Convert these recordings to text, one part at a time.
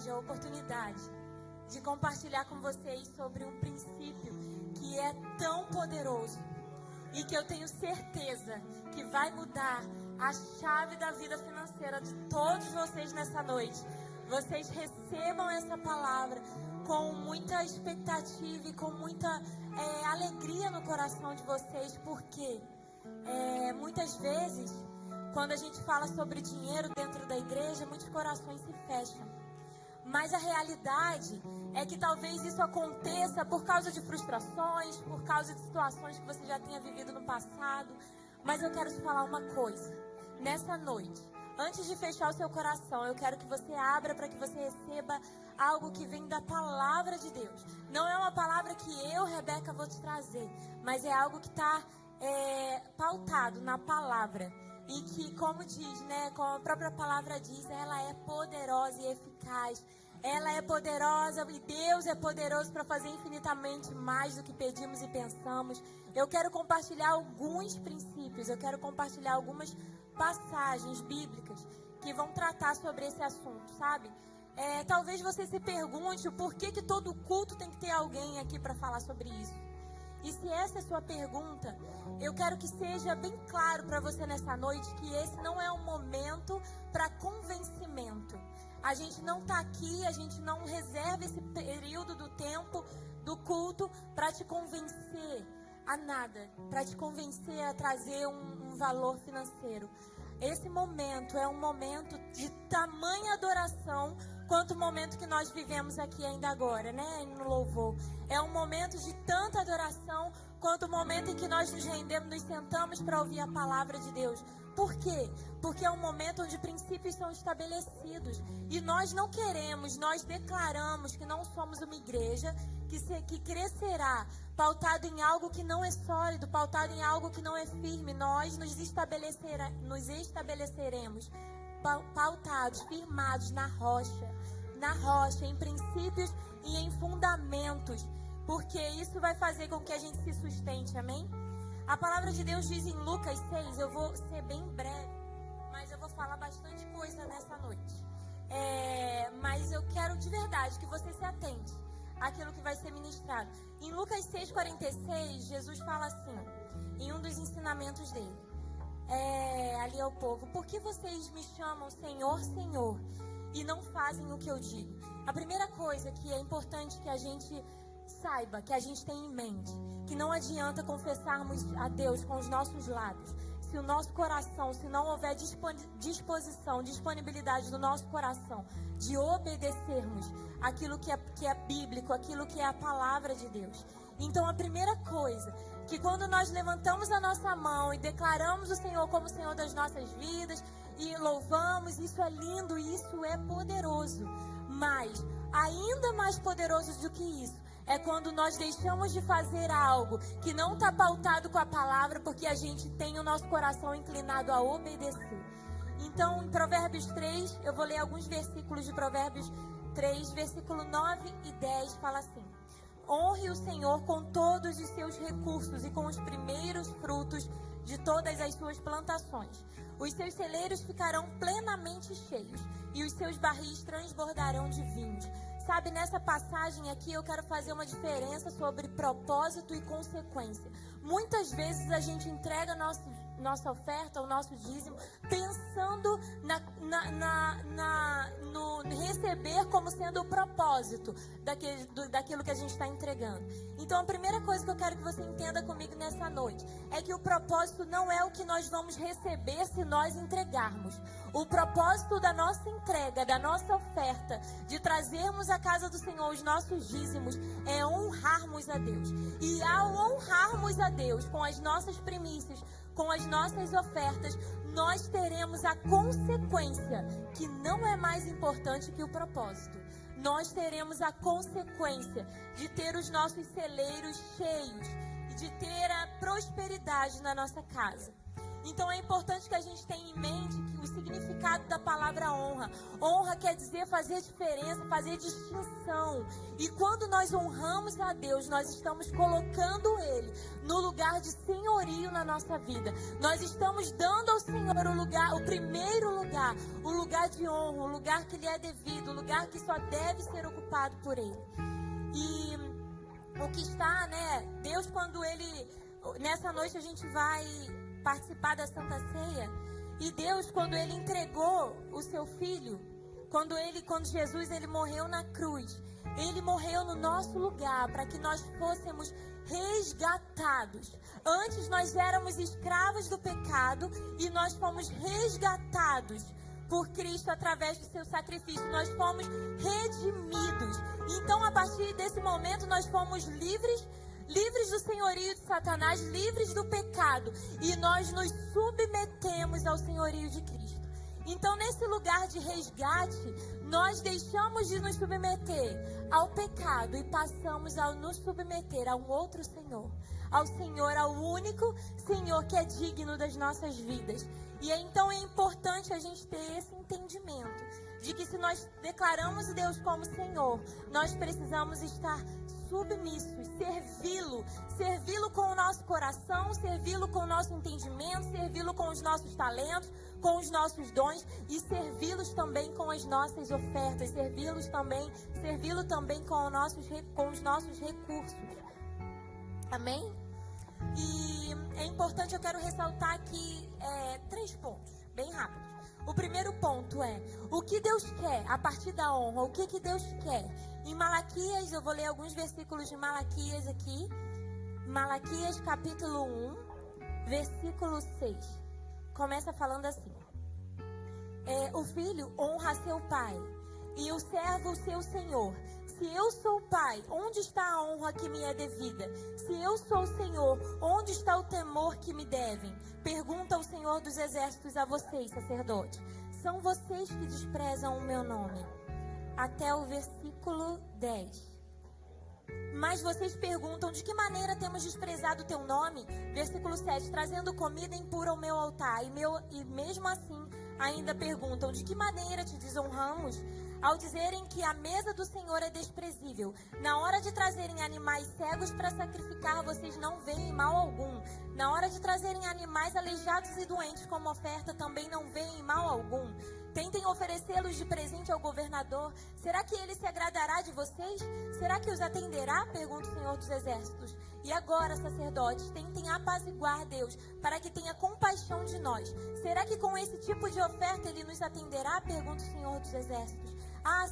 hoje a oportunidade de compartilhar com vocês sobre um princípio que é tão poderoso e que eu tenho certeza que vai mudar a chave da vida financeira de todos vocês nessa noite. Vocês recebam essa palavra com muita expectativa e com muita alegria no coração de vocês, porque muitas vezes, quando a gente fala sobre dinheiro dentro da igreja, muitos corações se fecham. Mas a realidade é que talvez isso aconteça por causa de frustrações, por causa de situações que você já tenha vivido no passado. Mas eu quero te falar uma coisa. Nessa noite, antes de fechar o seu coração, eu quero que você abra para que você receba algo que vem da palavra de Deus. Não é uma palavra que eu, Rebeca, vou te trazer, mas é algo que está pautado na palavra. E que, como diz, como a própria palavra diz, ela é poderosa e eficaz. Ela é poderosa e Deus é poderoso para fazer infinitamente mais do que pedimos e pensamos. Eu quero compartilhar alguns princípios, eu quero compartilhar algumas passagens bíblicas que vão tratar sobre esse assunto, sabe? Talvez você se pergunte o porquê que todo culto tem que ter alguém aqui para falar sobre isso. E se essa é a sua pergunta, eu quero que seja bem claro para você nessa noite que esse não é um momento para convencimento. A gente não está aqui, a gente não reserva esse período do tempo do culto para te convencer a nada, para te convencer a trazer um valor financeiro. Esse momento é um momento de tamanha adoração quanto o momento que nós vivemos aqui ainda agora, no louvor. É um momento de tanta adoração quanto o momento em que nós nos rendemos, nos sentamos para ouvir a palavra de Deus. Por quê? Porque é um momento onde princípios são estabelecidos. E nós não queremos, nós declaramos que não somos uma igreja que crescerá pautado em algo que não é sólido, pautado em algo que não é firme. Nós nos estabeleceremos pautados, firmados na rocha, em princípios e em fundamentos, porque isso vai fazer com que a gente se sustente, amém? A palavra de Deus diz em Lucas 6, eu vou ser bem breve, mas eu vou falar bastante coisa nessa noite. Mas eu quero de verdade que você se atente àquilo que vai ser ministrado. Em Lucas 6,46, Jesus fala assim, em um dos ensinamentos dele, ali ao povo: por que vocês me chamam Senhor, Senhor, e não fazem o que eu digo? A primeira coisa que é importante que a gente saiba, que a gente tenha em mente, que não adianta confessarmos a Deus com os nossos lábios, se o nosso coração, se não houver disponibilidade do nosso coração de obedecermos aquilo que é bíblico, aquilo que é a palavra de Deus. Então a primeira coisa, que quando nós levantamos a nossa mão e declaramos o Senhor como Senhor das nossas vidas e louvamos, isso é lindo, isso é poderoso. Mas ainda mais poderoso do que isso é quando nós deixamos de fazer algo que não está pautado com a palavra, porque a gente tem o nosso coração inclinado a obedecer. Então, em Provérbios 3, eu vou ler alguns versículos de Provérbios 3, versículo 9 e 10, fala assim: honre o Senhor com todos os seus recursos e com os primeiros frutos de todas as suas plantações. Os seus celeiros ficarão plenamente cheios e os seus barris transbordarão de vinhos. Sabe, nessa passagem aqui eu quero fazer uma diferença sobre propósito e consequência. Muitas vezes a gente entrega nossa oferta, o nosso dízimo, pensando no receber como sendo o propósito daquilo que a gente está entregando. Então a primeira coisa que eu quero que você entenda comigo nessa noite é que o propósito não é o que nós vamos receber se nós entregarmos. O propósito da nossa entrega, da nossa oferta, de trazermos à casa do Senhor os nossos dízimos, é honrarmos a Deus. E ao honrarmos a Deus com as nossas primícias, com as nossas ofertas, nós teremos a consequência, que não é mais importante que o propósito. Nós teremos a consequência de ter os nossos celeiros cheios e de ter a prosperidade na nossa casa. Então é importante que a gente tenha em mente o significado da palavra honra. Honra quer dizer fazer diferença, fazer distinção. E quando nós honramos a Deus, nós estamos colocando Ele no lugar de senhorio na nossa vida. Nós estamos dando ao Senhor o primeiro lugar, o lugar de honra, o lugar que lhe é devido, o lugar que só deve ser ocupado por Ele. E o que está, Deus, quando nessa noite a gente vai participar da Santa Ceia, e Deus, quando Ele entregou o seu Filho, quando Jesus ele morreu na cruz, Ele morreu no nosso lugar para que nós fôssemos resgatados. Antes nós éramos escravos do pecado e nós fomos resgatados por Cristo através do seu sacrifício. Nós fomos redimidos. Então, a partir desse momento, nós fomos livres do senhorio de Satanás, livres do pecado, e nós nos submetemos ao senhorio de Cristo. Então, nesse lugar de resgate, nós deixamos de nos submeter ao pecado e passamos a nos submeter a um outro Senhor. Ao único Senhor que é digno das nossas vidas. E então é importante a gente ter esse entendimento de que se nós declaramos Deus como Senhor, nós precisamos estar submissos, servi-lo com o nosso coração, servi-lo com o nosso entendimento, servi-lo com os nossos talentos, com os nossos dons, e servi-los também com as nossas ofertas, servi-lo também com os nossos recursos. Amém? E é importante, eu quero ressaltar aqui 3 pontos, bem rápidos. O primeiro ponto é o que Deus quer a partir da honra. O que Deus quer? Em Malaquias, eu vou ler alguns versículos de Malaquias aqui. Malaquias capítulo 1, versículo 6. Começa falando assim: o filho honra seu pai e o servo seu senhor. Se eu sou pai, onde está a honra que me é devida? Se eu sou Senhor, onde está o temor que me devem? Pergunta o Senhor dos Exércitos a vocês, sacerdotes. São vocês que desprezam o meu nome. Até o versículo 10. Mas vocês perguntam, de que maneira temos desprezado o teu nome? Versículo 7. Trazendo comida impura ao meu altar. E mesmo assim, ainda perguntam, de que maneira te desonramos? Ao dizerem que a mesa do Senhor é desprezível. Na hora de trazerem animais cegos para sacrificar, vocês não veem mal algum. Na hora de trazerem animais aleijados e doentes como oferta, também não veem mal algum. Tentem oferecê-los de presente ao governador. Será que ele se agradará de vocês? Será que os atenderá? Pergunta o Senhor dos Exércitos. E agora, sacerdotes, tentem apaziguar Deus, para que tenha compaixão de nós. Será que com esse tipo de oferta ele nos atenderá? Pergunta o Senhor dos Exércitos.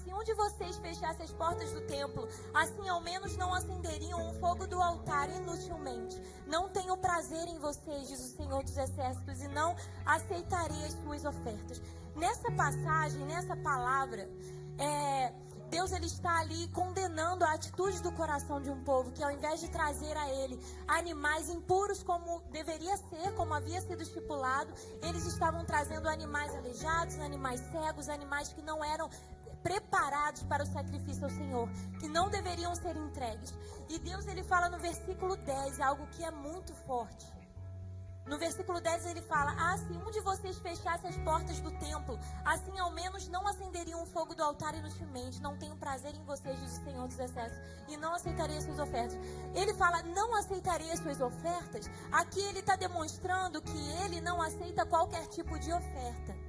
Se um de vocês fechasse as portas do templo, assim ao menos não acenderiam o fogo do altar inutilmente. Não tenho prazer em vocês, diz o Senhor dos Exércitos, e não aceitarei as suas ofertas. Nessa passagem, nessa palavra, Deus ele está ali condenando a atitude do coração de um povo que, ao invés de trazer a ele animais impuros como deveria ser, como havia sido estipulado, eles estavam trazendo animais aleijados, animais cegos, animais que não eram preparados para o sacrifício ao Senhor, que não deveriam ser entregues. E Deus ele fala no versículo 10 algo que é muito forte. No versículo 10 ele fala: se um de vocês fechasse as portas do templo, assim ao menos não acenderiam o fogo do altar inutilmente. Não tenho prazer em vocês, diz o Senhor dos Exércitos, e não aceitarei as suas ofertas. Ele fala, não aceitarei as suas ofertas. Aqui ele está demonstrando que ele não aceita qualquer tipo de oferta.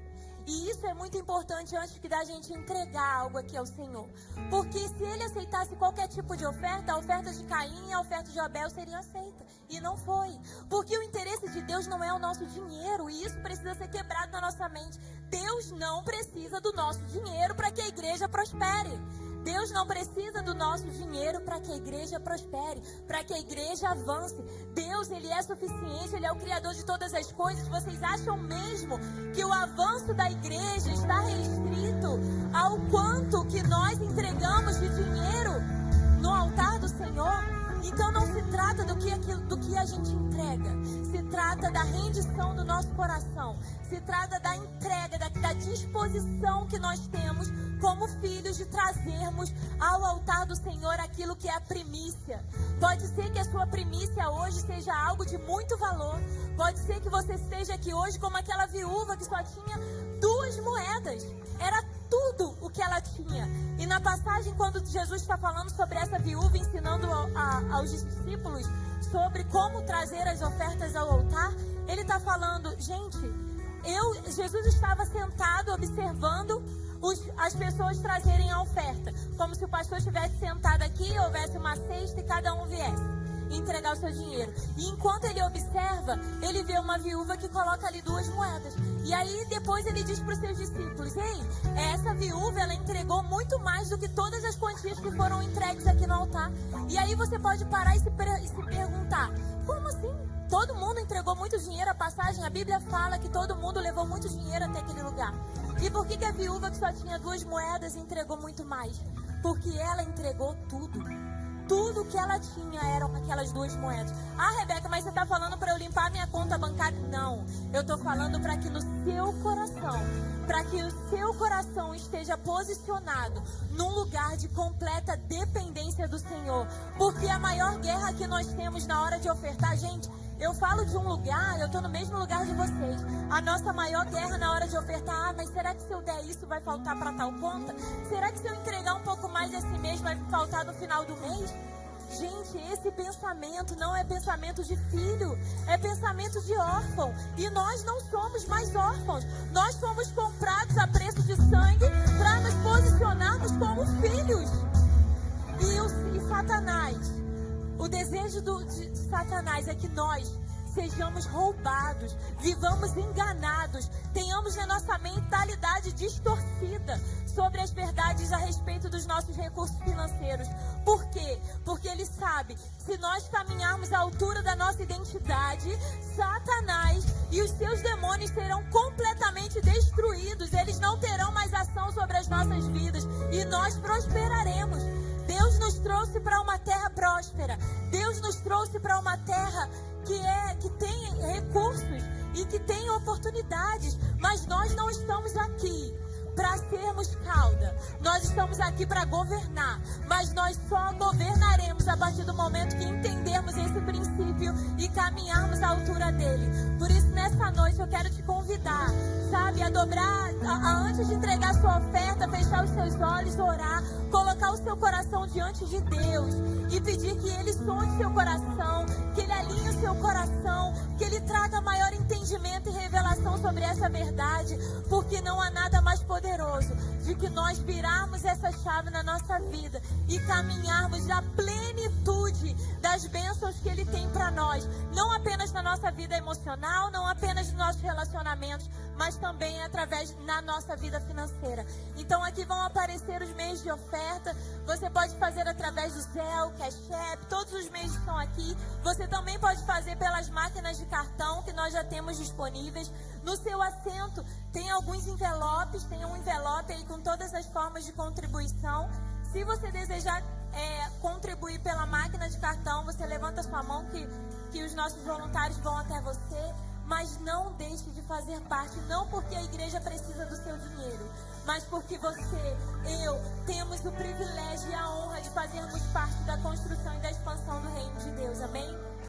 E isso é muito importante antes da gente entregar algo aqui ao Senhor. Porque se ele aceitasse qualquer tipo de oferta, a oferta de Caim e a oferta de Abel seriam aceitas. E não foi. Porque o interesse de Deus não é o nosso dinheiro. E isso precisa ser quebrado na nossa mente. Deus não precisa do nosso dinheiro para que a igreja prospere. Deus não precisa do nosso dinheiro para que a igreja prospere, para que a igreja avance. Deus, ele é suficiente, ele é o Criador de todas as coisas. Vocês acham mesmo que o avanço da igreja está restrito ao quanto que nós entregamos de dinheiro no altar do Senhor? Então não se trata trata do que a gente entrega. Se trata da rendição do nosso coração. Se trata da entrega, da disposição que nós temos como filhos de trazermos ao altar do Senhor aquilo que é a primícia. Pode ser que a sua primícia hoje seja algo de muito valor. Pode ser que você esteja aqui hoje como aquela viúva que só tinha 2 moedas. Era tudo o que ela tinha. E na passagem, quando Jesus está falando sobre essa viúva, ensinando aos discípulos sobre como trazer as ofertas ao altar, ele está falando, gente, Jesus estava sentado observando as pessoas trazerem a oferta, como se o pastor estivesse sentado aqui, houvesse uma cesta e cada um viesse entregar o seu dinheiro. E enquanto ele observa, ele vê uma viúva que coloca ali 2 moedas. E aí depois ele diz para os seus discípulos, ei, essa viúva, ela entregou muito mais do que todas as quantias que foram entregues aqui no altar. E aí você pode parar e se perguntar, como assim? Todo mundo entregou muito dinheiro? A passagem, a Bíblia fala que todo mundo levou muito dinheiro até aquele lugar. E por que a viúva que só tinha 2 moedas entregou muito mais? Porque ela entregou tudo. Tudo que ela tinha eram aquelas 2 moedas. Ah, Rebeca, mas você está falando para eu limpar minha conta bancária? Não, eu estou falando para que no seu coração, para que o seu coração esteja posicionado num lugar de completa dependência do Senhor. Porque a maior guerra que nós temos na hora de ofertar, gente, eu falo de um lugar, eu estou no mesmo lugar de vocês. A nossa maior guerra na hora de ofertar, mas será que se eu der isso vai faltar para tal conta? Será que se eu entregar um pouco mais esse mês vai faltar no final do mês? Gente, esse pensamento não é pensamento de filho, é pensamento de órfão. E nós não somos mais órfãos. Nós fomos comprados a preço de sangue para nos posicionarmos como filhos. E Satanás, o desejo de Satanás é que nós sejamos roubados, vivamos enganados, tenhamos na nossa mentalidade distorcida sobre as verdades a respeito dos nossos recursos financeiros. Por quê? Porque ele sabe, se nós caminharmos à altura da nossa identidade, Satanás e os seus demônios serão completamente destruídos, eles não terão mais ação sobre as nossas vidas e nós prosperaremos. Deus nos trouxe para uma terra próspera. Deus nos trouxe para uma terra que tem recursos e que tem oportunidades. Mas nós não estamos aqui para sermos cauda. Nós estamos aqui para governar. Mas nós só governaremos a partir do momento que entendermos esse princípio e caminharmos à altura dele. Por isso, nessa noite, eu quero te convidar, sabe, a dobrar, antes de entregar a sua oferta, fechar os seus olhos, orar, colocar o seu coração diante de Deus e pedir que Ele sonde seu coração, que Ele alinhe o seu coração, que Ele traga maior entendimento e revelação sobre essa verdade, porque não há nada mais poderoso de que nós virarmos essa chave na nossa vida e caminharmos na plenitude das bênçãos que Ele tem para nós, não apenas na nossa vida emocional, não apenas nos nossos relacionamentos, mas também através na nossa vida financeira. Então aqui vão aparecer os meios de oferta. Você pode fazer através do Zelle, Cash App, todos os meios estão aqui. Você também pode fazer pelas máquinas de cartão que nós já temos disponíveis. No seu assento tem alguns envelopes, tem um envelope aí com todas as formas de contribuição. Se você desejar contribuir pela máquina de cartão, você levanta sua mão que os nossos voluntários vão até você. Mas não deixe de fazer parte, não porque a igreja precisa do seu dinheiro, mas porque você, eu, temos o privilégio e a honra de fazermos parte da construção e da expansão do reino de Deus. Amém?